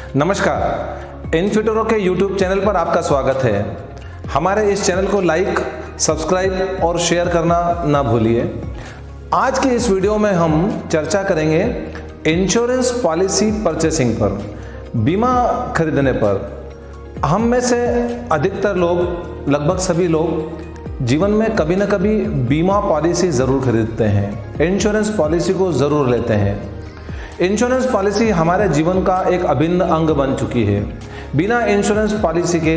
नमस्कार, इनफ्यूटुरो के YouTube channel पर आपका स्वागत है। हमारे इस चैनल को लाइक, सब्सक्राइब और शेयर करना ना भूलिए। आज की इस वीडियो में हम चर्चा करेंगे इंश्योरेंस पॉलिसी परचेसिंग पर, बीमा खरीदने पर। हम में से अधिकतर लोग, लगभग सभी लोग जीवन में कभी ना कभी बीमा पॉलिसी ज़रूर खरीदते हैं, इंश्योरेंस पॉलिसी को ज़रूर लेते हैं। इंश्योरेंस पॉलिसी हमारे जीवन का एक अभिन्न अंग बन चुकी है। बिना इंश्योरेंस पॉलिसी के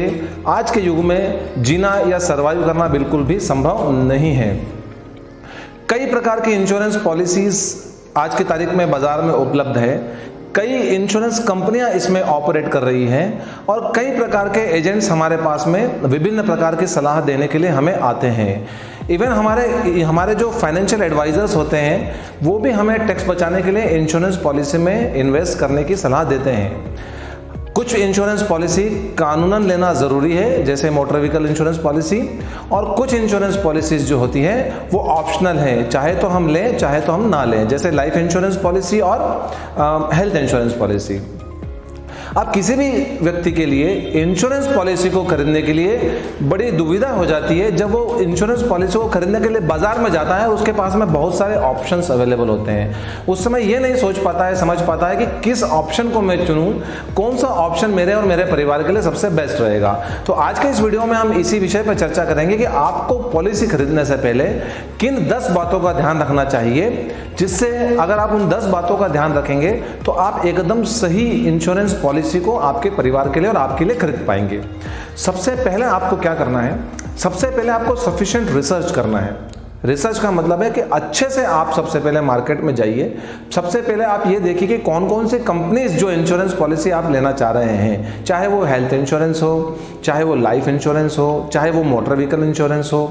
आज के युग में जीना या सर्वाइव करना बिल्कुल भी संभव नहीं है। कई प्रकार की इंश्योरेंस पॉलिसीज आज की तारीख में बाजार में उपलब्ध है। कई इंश्योरेंस कंपनियां इसमें ऑपरेट कर रही हैं और कई प्रकार के एजेंट्स हमारे पास में विभिन्न प्रकार की सलाह देने के लिए हमें आते हैं। इवन हमारे जो फाइनेंशियल एडवाइजर्स होते हैं वो भी हमें टैक्स बचाने के लिए इंश्योरेंस पॉलिसी में इन्वेस्ट करने की सलाह देते हैं। कुछ इंश्योरेंस पॉलिसी कानूनन लेना ज़रूरी है, जैसे मोटर व्हीकल इंश्योरेंस पॉलिसी, और कुछ इंश्योरेंस पॉलिसीज जो होती है वो ऑप्शनल है, चाहे तो हम लें चाहे तो हम ना लें, जैसे लाइफ इंश्योरेंस पॉलिसी और हेल्थ इंश्योरेंस पॉलिसी। अब किसी भी व्यक्ति के लिए इंश्योरेंस पॉलिसी को खरीदने के लिए बड़ी दुविधा हो जाती है जब वो इंश्योरेंस पॉलिसी को खरीदने के लिए बाजार में जाता है। उसके पास में बहुत सारे ऑप्शंस अवेलेबल होते हैं। उस समय ये नहीं सोच पाता है, समझ पाता है कि किस ऑप्शन को मैं चुनूं, कौन सा ऑप्शन मेरे और मेरे परिवार के लिए सबसे बेस्ट रहेगा। तो आज के इस वीडियो में हम इसी विषय पर चर्चा करेंगे कि आपको पॉलिसी खरीदने से पहले किन 10 बातों का ध्यान रखना चाहिए, जिससे अगर आप उन 10 बातों का ध्यान रखेंगे तो आप एकदम सही इंश्योरेंस पॉलिसी को आपके परिवार के लिए और आपके लिए खरीद पाएंगे। सबसे पहले आपको क्या करना है? सबसे पहले आपको सफिशिएंट रिसर्च करना है। रिसर्च का मतलब है कि अच्छे से आप सबसे पहले मार्केट में जाइए। सबसे पहले आप ये देखिए कि कौन कौन सी कंपनीज जो इंश्योरेंस पॉलिसी आप लेना चाह रहे हैं, चाहे वो हेल्थ इंश्योरेंस हो, चाहे वो लाइफ इंश्योरेंस हो, चाहे वो मोटर व्हीकल इंश्योरेंस हो,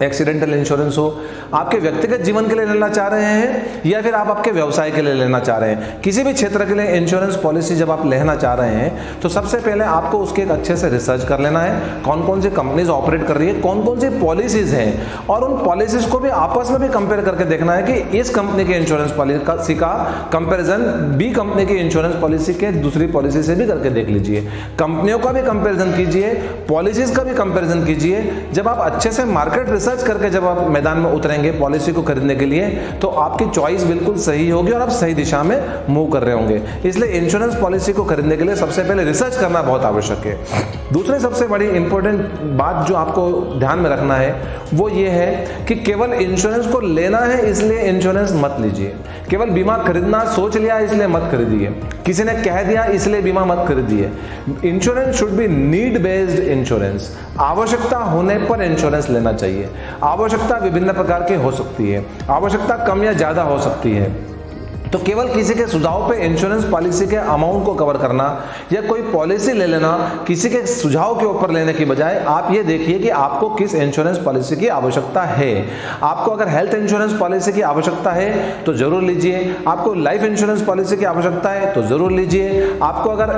एक्सीडेंटल इंश्योरेंस हो, आपके व्यक्तिगत जीवन के लिए लेना चाह रहे हैं या फिर आप आपके व्यवसाय के लिए लेना चाह रहे हैं। किसी भी क्षेत्र के लिए इंश्योरेंस पॉलिसी जब आप लेना चाह रहे हैं तो सबसे पहले आपको उसके एक अच्छे से रिसर्च कर लेना है, कौन कौन सी कंपनीज ऑपरेट कर रही है, कौन कौन सी पॉलिसीज हैं, और उन पॉलिसीज को भी आपस में भी कंपेयर करके देखना है कि इस कंपनी की इंश्योरेंस पॉलिसी का कंपेरिजन बी कंपनी की इंश्योरेंस पॉलिसी के दूसरी पॉलिसी से भी करके देख लीजिए। कंपनियों का भी कंपेरिजन कीजिए, पॉलिसीज का भी कंपेरिजन कीजिए। जब आप अच्छे से मार्केट रिसर्च करके जब आप मैदान में उतरेंगे पॉलिसी को खरीदने के लिए तो आपकी चॉइस बिल्कुल सही होगी और आप सही दिशा में मूव कर रहे होंगे। इसलिए इंश्योरेंस पॉलिसी को खरीदने के लिए सबसे पहले रिसर्च करना बहुत आवश्यक है। दूसरी सबसे बड़ी इंपॉर्टेंट बात जो आपको ध्यान में रखना है वो ये है कि केवल इंश्योरेंस को लेना है इसलिए इंश्योरेंस मत लीजिए। केवल बीमा खरीदना सोच लिया इसलिए मत खरीदिए, किसी ने कह दिया इसलिए बीमा मत खरीदिए। Insurance should be need based insurance. आवश्यकता होने पर इंश्योरेंस लेना चाहिए। आवश्यकता विभिन्न प्रकार की हो सकती है, आवश्यकता कम या ज्यादा हो सकती है। तो केवल किसी के सुझाव पे इंश्योरेंस पॉलिसी के अमाउंट को कवर करना या कोई पॉलिसी ले लेना किसी के सुझाव के ऊपर लेने की बजाय आप ये देखिए कि आपको किस इंश्योरेंस पॉलिसी की आवश्यकता है। आपको अगर हेल्थ इंश्योरेंस पॉलिसी की आवश्यकता है तो जरूर लीजिए, आपको लाइफ इंश्योरेंस पॉलिसी की आवश्यकता है तो जरूर लीजिए, आपको अगर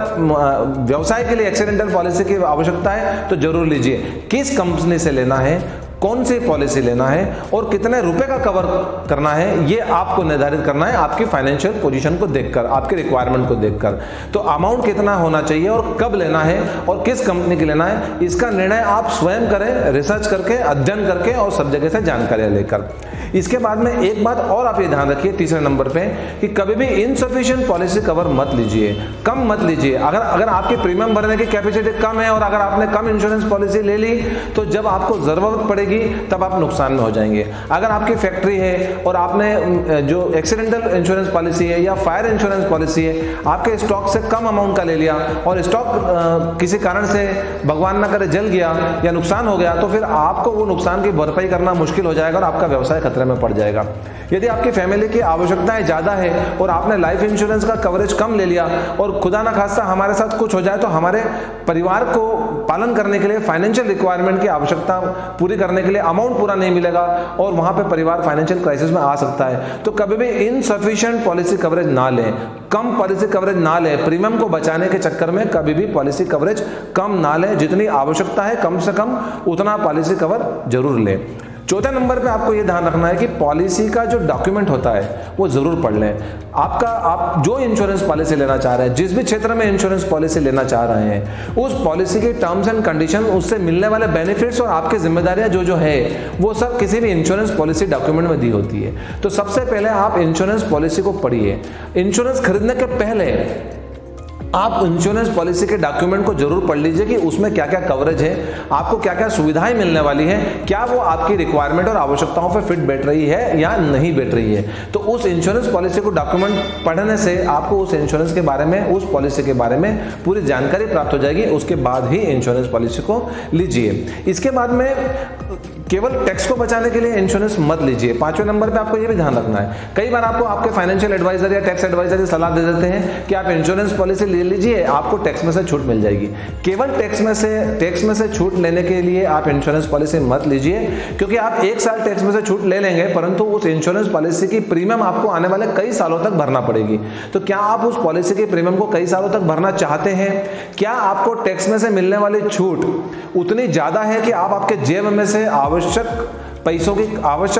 व्यवसाय के लिए एक्सीडेंटल पॉलिसी की आवश्यकता है तो जरूर लीजिए। किस कंपनी से लेना है, कौन सी पॉलिसी लेना है और कितने रुपए का कवर करना है, ये आपको निर्धारित करना है आपकी फाइनेंशियल पोजीशन को देखकर, आपके रिक्वायरमेंट को देखकर। तो अमाउंट कितना होना चाहिए और कब लेना है और किस कंपनी की लेना है, इसका निर्णय आप स्वयं करें, रिसर्च करके, अध्ययन करके और सब जगह से जानकारी लेकर। इसके बाद में एक बात और आप ये ध्यान रखिए तीसरे नंबर पे कि कभी भी इनसफिशिएंट पॉलिसी कवर मत लीजिए, कम मत लीजिए। अगर आपकी प्रीमियम भरने की कैपेसिटी कम है और अगर आपने कम इंश्योरेंस पॉलिसी ले ली तो जब आपको जरूरत पड़ेगी तब आप नुकसान में हो जाएंगे। अगर आपकी फैक्ट्री है और आपने जो एक्सीडेंटल इंश्योरेंस पॉलिसी है या फायर इंश्योरेंस पॉलिसी है आपके स्टॉक से कम अमाउंट का ले लिया और स्टॉक किसी कारण से भगवान ना करे जल गया या नुकसान हो गया तो फिर आपको वो नुकसान की भरपाई करना मुश्किल हो जाएगा और आपका व्यवसाय खतरे में पड़ जाएगा। यदि आपकी फैमिली की आवश्यकताएं ज्यादा है और आपने लाइफ इंश्योरेंस का कवरेज कम ले लिया और खुदा ना खास्ता हमारे साथ कुछ हो जाए तो हमारे परिवार को पालन करने के लिए फाइनेंशियल रिक्वायरमेंट की आवश्यकता पूरी करने के लिए अमाउंट पूरा नहीं मिलेगा और वहां पे परिवार फाइनेंशियल क्राइसिस में आ सकता है। तो कभी भी इनसफिशिएंट पॉलिसी कवरेज ना लें, कम पॉलिसी कवरेज ना लें। प्रीमियम को बचाने के चक्कर में कभी भी पॉलिसी कवरेज कम ना लें। जितनी आवश्यकता है कम से कम उतना पॉलिसी कवर जरूर लें। चौथे नंबर पे आपको ये ध्यान रखना है कि पॉलिसी का जो डॉक्यूमेंट होता है वो जरूर पढ़ लें। आप जो इंश्योरेंस पॉलिसी लेना चाह रहे हैं, जिस भी क्षेत्र में इंश्योरेंस पॉलिसी लेना चाह रहे हैं, उस पॉलिसी के टर्म्स एंड कंडीशन, उससे मिलने वाले बेनिफिट्स और आपकी जिम्मेदारियां जो है वो सब किसी भी इंश्योरेंस पॉलिसी डॉक्यूमेंट में दी होती है। तो सबसे पहले आप इंश्योरेंस पॉलिसी को पढ़िए। इंश्योरेंस खरीदने के पहले आप इंश्योरेंस पॉलिसी के डॉक्यूमेंट को जरूर पढ़ लीजिए कि उसमें क्या क्या कवरेज है, आपको क्या क्या सुविधाएं मिलने वाली है, क्या वो आपकी रिक्वायरमेंट और आवश्यकताओं पे फिट बैठ रही है या नहीं बैठ रही है। तो उस इंश्योरेंस पॉलिसी को डॉक्यूमेंट पढ़ने से आपको उस इंश्योरेंस के बारे में, उस पॉलिसी के बारे में पूरी जानकारी प्राप्त हो जाएगी। उसके बाद ही इंश्योरेंस पॉलिसी को लीजिए। इसके बाद में केवल टैक्स को बचाने के लिए इंश्योरेंस मत लीजिए। 5वें नंबर पे आपको ये भी ध्यान रखना है, कई बार आपको आपके फाइनेंशियल एडवाइजर या टैक्स एडवाइजर सलाह दे देते हैं कि आप इंश्योरेंस पॉलिसी ले लीजिए, आपको टैक्स में से छूट मिल जाएगी। केवल टैक्स में से छूट लेने के लिए आप इंश्योरेंस पॉलिसी मत लीजिए, क्योंकि आप 1 साल टैक्स में से छूट ले लेंगे, परंतु उस इंश्योरेंस पॉलिसी की प्रीमियम आपको आने वाले कई सालों तक भरना पड़ेगी। तो क्या आप उस पॉलिसी की प्रीमियम को कई सालों तक भरना चाहते हैं? क्या आपको टैक्स में से मिलने वाली छूट उतनी ज्यादा है कि आप आपके जेब में से आवश्यक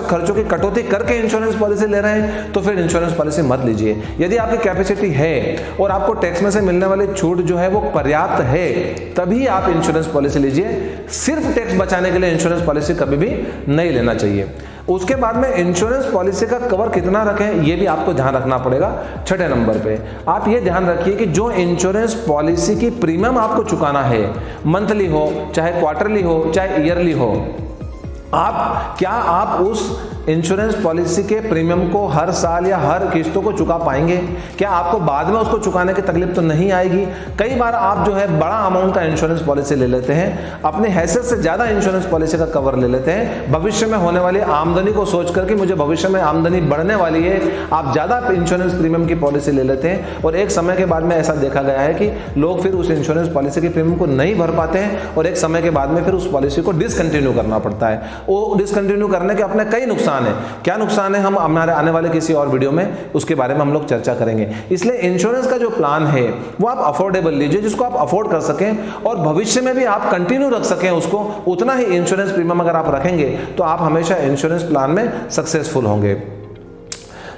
खर्चों की कटौती करके इंश्योरेंस पॉलिसी ले रहे हैं? तो फिर इंश्योरेंस पॉलिसी मत लीजिए। यदि आपकी कैपेसिटी है और आपको टैक्स में से मिलने वाली छूट जो है वो पर्याप्त है, तभी आप इंश्योरेंस पॉलिसी लीजिए। सिर्फ टैक्स बचाने के लिए इंश्योरेंस पॉलिसी कभी भी नहीं लेना चाहिए। उसके बाद में इंश्योरेंस पॉलिसी का कवर कितना रखें, ये भी आपको ध्यान रखना पड़ेगा। 6ठे नंबर पे आप ये ध्यान रखिए कि जो इंश्योरेंस पॉलिसी की प्रीमियम आपको चुकाना है, मंथली हो, चाहे क्वार्टरली हो, चाहे ईयरली हो, आप उस इंश्योरेंस पॉलिसी के प्रीमियम को हर साल या हर किस्तों को चुका पाएंगे? क्या आपको बाद में उसको चुकाने की तकलीफ तो नहीं आएगी? कई बार आप जो है बड़ा अमाउंट का इंश्योरेंस पॉलिसी ले लेते हैं, अपनी हैसियत से ज्यादा इंश्योरेंस पॉलिसी का कवर ले लेते हैं, भविष्य में होने वाली आमदनी को सोच करके मुझे भविष्य में आमदनी बढ़ने वाली है, आप ज्यादा इंश्योरेंस प्रीमियम की पॉलिसी ले लेते हैं, और एक समय के बाद में ऐसा देखा गया है कि लोग फिर उस इंश्योरेंस पॉलिसी के प्रीमियम को नहीं भर पाते हैं और एक समय के बाद में फिर उस पॉलिसी को डिसकंटिन्यू करना पड़ता है। वो डिसकंटिन्यू करने के अपने कई नुकसान है। क्या नुकसान है, हम हमारे आने वाले किसी और वीडियो में उसके बारे में हम लोग चर्चा करेंगे। इसलिए इंश्योरेंस का जो प्लान है वो आप अफोर्डेबल लीजिए, जिसको आप अफोर्ड कर सकें और भविष्य में भी आप कंटिन्यू रख सकें उसको। उतना ही इंश्योरेंस प्रीमियम अगर आप रखेंगे तो आप हमेशा इंश्योरेंस प्लान में सक्सेसफुल होंगे।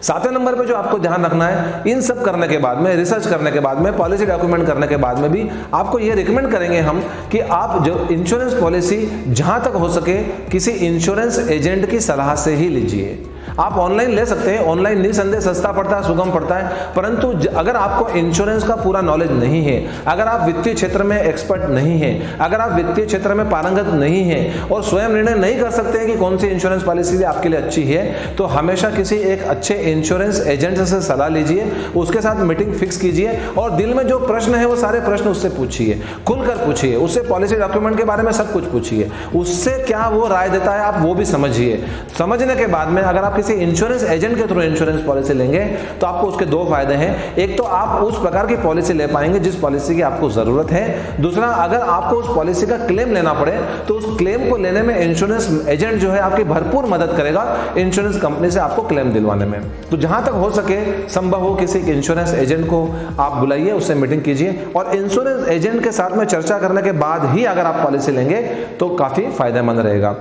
7वें नंबर पे जो आपको ध्यान रखना है, इन सब करने के बाद में, रिसर्च करने के बाद में, पॉलिसी डॉक्यूमेंट करने के बाद में भी आपको ये रिकमेंड करेंगे हम कि आप जो इंश्योरेंस पॉलिसी जहां तक हो सके किसी इंश्योरेंस एजेंट की सलाह से ही लीजिए। आप ऑनलाइन ले सकते हैं, ऑनलाइन निसंदेह सस्ता पड़ता है, सुगम पड़ता है, परंतु अगर आपको इंश्योरेंस का पूरा नॉलेज नहीं है, अगर आप वित्तीय क्षेत्र में एक्सपर्ट नहीं हैं, अगर आप वित्तीय क्षेत्र में पारंगत नहीं हैं और स्वयं निर्णय नहीं कर सकते हैं कि कौन सी इंश्योरेंस पॉलिसी आपके लिए अच्छी है, तो हमेशा किसी एक अच्छे इंश्योरेंस एजेंट से सलाह लीजिए, उसके साथ मीटिंग फिक्स कीजिए और दिल में जो प्रश्न है वो सारे प्रश्न उससे पूछिए, खुलकर पूछिए, उससे पॉलिसी डॉक्यूमेंट के बारे में सब कुछ पूछिए, उससे क्या वो राय देता है आप वो भी समझिए। समझने के बाद में अगर आप किसी इंश्योरेंस एजेंट के थ्रू इंश्योरेंस पॉलिसी लेंगे तो आपको उसके 2 फायदे हैं। एक तो आप उस प्रकार की पॉलिसी ले पाएंगे जिस पॉलिसी की आपको जरूरत है। दूसरा, अगर आपको उस पॉलिसी का क्लेम लेना पड़े तो उस क्लेम को लेने में इंश्योरेंस एजेंट जो है आपकी भरपूर मदद करेगा इंश्योरेंस कंपनी से आपको क्लेम दिलवाने में। तो जहां तक हो सके, संभव हो, किसी इंश्योरेंस एजेंट को आप बुलाइए, उससे मीटिंग कीजिए और इंश्योरेंस एजेंट के साथ में चर्चा करने के बाद ही अगर आप पॉलिसी लेंगे तो काफी फायदेमंद रहेगा।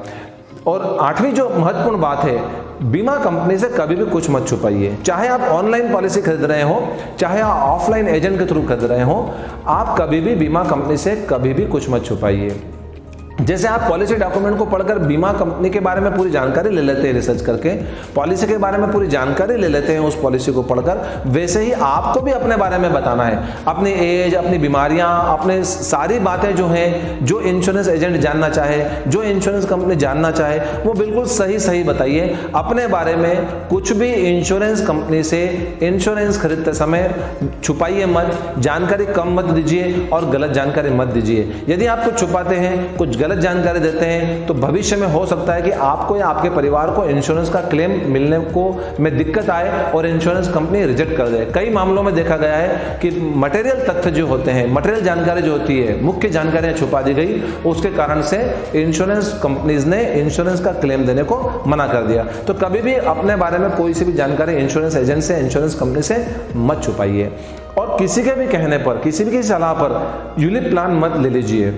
और 8वीं जो महत्वपूर्ण बात है, बीमा कंपनी से कभी भी कुछ मत छुपाइए। चाहे आप ऑनलाइन पॉलिसी खरीद रहे हो, चाहे आप ऑफलाइन एजेंट के थ्रू खरीद रहे हो, आप कभी भी बीमा कंपनी से कभी भी कुछ मत छुपाइए। जैसे आप पॉलिसी डॉक्यूमेंट को पढ़कर बीमा कंपनी के बारे में पूरी जानकारी ले लेते हैं, रिसर्च करके पॉलिसी के बारे में पूरी जानकारी ले लेते हैं उस पॉलिसी को पढ़कर, वैसे ही आपको भी अपने बारे में बताना है, अपनी एज, अपनी बीमारियां, अपने सारी बातें जो हैं, जो इंश्योरेंस एजेंट जानना चाहे, जो इंश्योरेंस कंपनी जानना चाहे, वो बिल्कुल सही बताइए अपने बारे में। कुछ भी इंश्योरेंस कंपनी से इंश्योरेंस खरीदते समय छुपाइए मत, जानकारी कम मत दीजिए और गलत जानकारी मत दीजिए। यदि आप कुछ छुपाते हैं, कुछ गलत जानकारी देते हैं, तो भविष्य में हो सकता है कि आपको या आपके परिवार को इंश्योरेंस का क्लेम मिलने को में दिक्कत आए और इंश्योरेंस कंपनी रिजेक्ट कर दे। कई मामलों में देखा गया है कि मटेरियल तथ्य जो होते हैं, मटेरियल जानकारी जो होती है, मुख्य जानकारियां छुपा दी गई, उसके कारण से इंश्योरेंस कंपनीज ने इंश्योरेंस का क्लेम देने को मना कर दिया। तो कभी भी अपने बारे में कोई सी भी जानकारी इंश्योरेंस एजेंट से, इंश्योरेंस कंपनी से मत छुपाइए। और किसी के भी कहने पर, किसी भी की सलाह पर यूलिप प्लान मत ले लीजिए।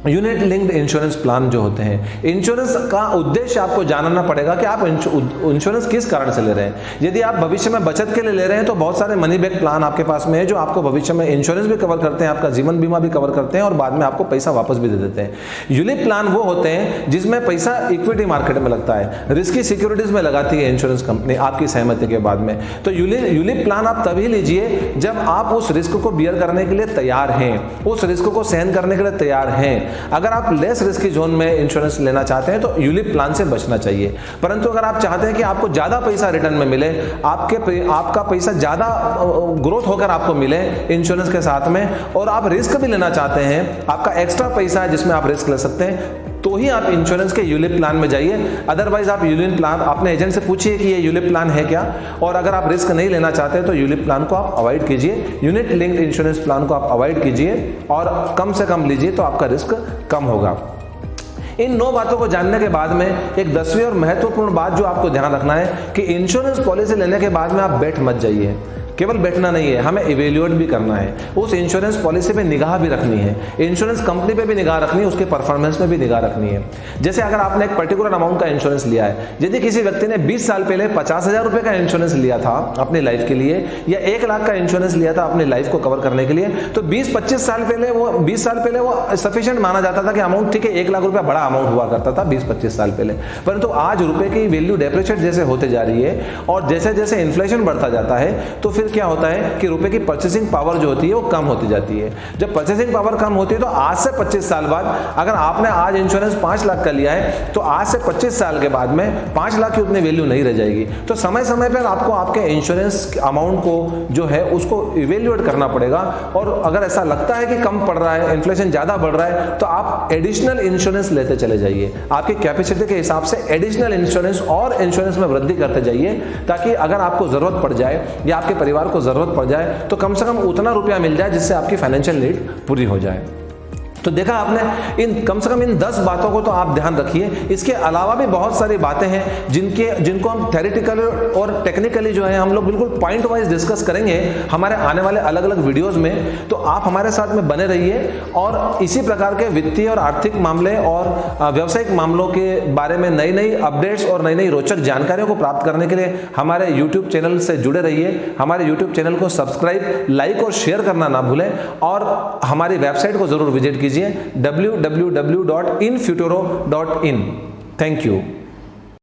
यूनिट लिंक्ड इंश्योरेंस प्लान जो होते हैं, इंश्योरेंस का उद्देश्य आपको जानना पड़ेगा कि आप इंश्योरेंस किस कारण से ले रहे हैं। यदि आप भविष्य में बचत के लिए ले रहे हैं तो बहुत सारे मनी बैक प्लान आपके पास में है जो आपको भविष्य में इंश्योरेंस भी कवर करते हैं, आपका जीवन बीमा भी कवर करते हैं और बाद में आपको पैसा वापस भी दे देते हैं। यूलिप प्लान वो होते हैं जिसमें पैसा इक्विटी मार्केट में लगता है, रिस्की सिक्योरिटीज में लगाती है इंश्योरेंस कंपनी आपकी सहमति के बाद में। तो यूलिप प्लान आप तभी लीजिए जब आप उस रिस्क को बियर करने के लिए तैयार हैं, उस रिस्क को सहन करने के लिए तैयार हैं। अगर आप लेस रिस्की जोन में इंश्योरेंस लेना चाहते हैं तो यूलिप प्लान से बचना चाहिए। परंतु अगर आप चाहते हैं कि आपको ज्यादा पैसा रिटर्न में मिले, आपका पैसा ज्यादा ग्रोथ होकर आपको मिले इंश्योरेंस के साथ में, और आप रिस्क भी लेना चाहते हैं, आपका एक्स्ट्रा पैसा है जिसमें आप रिस्क ले सकते हैं, तो ही आप इंश्योरेंस के यूलिप प्लान में जाइए। अदरवाइज आप यूलिप प्लान अपने एजेंट से पूछिए कि ये यूलिप प्लान है क्या, और अगर आप रिस्क नहीं लेना चाहते तो यूलिप प्लान को आप अवॉइड कीजिए, यूनिट लिंक्ड इंश्योरेंस प्लान को आप अवॉइड कीजिए और कम से कम लीजिए तो आपका रिस्क कम होगा। इन 9 बातों को जानने के बाद में एक 10वीं और महत्वपूर्ण बात जो आपको ध्यान रखना है कि इंश्योरेंस पॉलिसी लेने के बाद में आप बैठ मत जाइए। केवल बैठना नहीं है, हमें इवेल्युएट भी करना है, उस इंश्योरेंस पॉलिसी पे निगाह भी रखनी है, इंश्योरेंस कंपनी पे भी निगाह रखनी है, उसके परफॉर्मेंस में भी निगाह रखनी है। जैसे अगर आपने एक पर्टिकुलर अमाउंट का इंश्योरेंस लिया है, यदि किसी व्यक्ति ने 20 साल पहले 50,000 रुपए का इंश्योरेंस लिया था अपनी लाइफ के लिए, या 1 लाख का इंश्योरेंस लिया था अपनी लाइफ को कवर करने के लिए, तो 20-25 साल पहले वो सफिशिएंट माना जाता था कि अमाउंट ठीक है, 1 लाख रुपया बड़ा अमाउंट हुआ करता था 20-25 साल पहले। परंतु आज रुपए की वैल्यू डेप्रिशिएट जैसे होते जा रही है और जैसे जैसे इन्फ्लेशन बढ़ता जाता है, तो फिर क्या होता है कि रुपए की परचेसिंग पावर जो होती है वो कम होती जाती है। जब परचेसिंग पावर कम होती है तो आज से 25 साल बाद, अगर आपने आज इंश्योरेंस 5 लाख का लिया है तो आज से 25 साल के बाद में 5 लाख की उतनी वैल्यू नहीं रह जाएगी। तो समय समय पर आपको आपके इंश्योरेंस अमाउंट को जो है उसको इवेल्युएट करना पड़ेगा, और अगर ऐसा लगता है कि कम पड़ रहा है, इन्फ्लेशन ज्यादा बढ़ रहा है, तो आप एडिशनल इंश्योरेंस लेते चले जाइए। आपकी कैपेसिटी के हिसाब से एडिशनल इंश्योरेंस और इंश्योरेंस में वृद्धि करते जाइए, ताकि अगर आपको जरूरत पड़ जाए या आपके परिवार को जरूरत पड़ जाए तो कम से कम उतना रुपया मिल जाए जिससे आपकी फाइनेंशियल नीड पूरी हो जाए। तो देखा आपने, कम से कम इन 10 बातों को तो आप ध्यान रखिए। इसके अलावा भी बहुत सारी बातें हैं जिनको हम थ्योरेटिकली और टेक्निकली जो है हम लोग बिल्कुल पॉइंट वाइज डिस्कस करेंगे हमारे आने वाले अलग अलग वीडियोस में। तो आप हमारे साथ में बने रहिए और इसी प्रकार के वित्तीय और आर्थिक मामले और व्यावसायिक मामलों के बारे में नई नई अपडेट्स और नई नई रोचक जानकारियों को प्राप्त करने के लिए हमारे यूट्यूब चैनल से जुड़े रहिए। हमारे यूट्यूब चैनल को सब्सक्राइब, लाइक और शेयर करना ना भूलें, और हमारी वेबसाइट को जरूर विजिट कीजिए www.infuturo.in। Thank you.